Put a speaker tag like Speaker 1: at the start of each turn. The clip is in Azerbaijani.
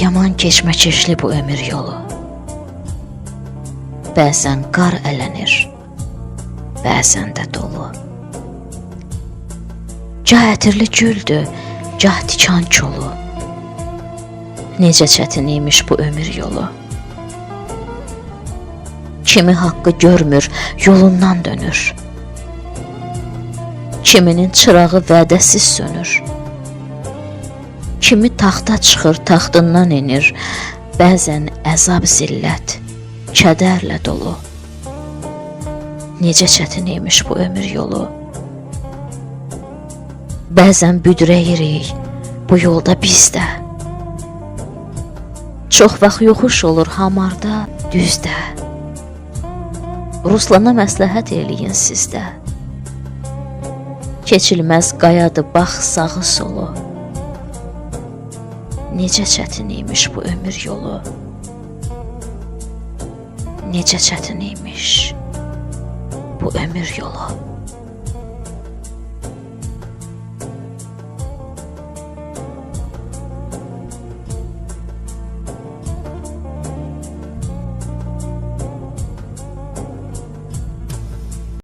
Speaker 1: Yaman keçməkeşli bu ömür yolu. Bəzən qar ələnir, bəzən də dolu. Gah ətirli güldür, gah tikan kolu. Necə çətin imiş bu ömür yolu. Kimi haqqı görmür, yolundan dönür. Kiminin çırağı vədəsiz sönür. Kimi taxta çıxır, taxtından enir. Bəzən əzab zillət, kədərlə dolu. Necə çətin imiş bu ömür yolu. Bəzən büdrəyirik bu yolda biz də. Çox vaxt yoxuş olur hamarda, düzdə. Ruslana məsləhət eləyin sizdə. Keçilməz qayadır bax sağı solu. Necə çətin imiş bu ömür yolu. Necə çətin imiş bu ömür yolu.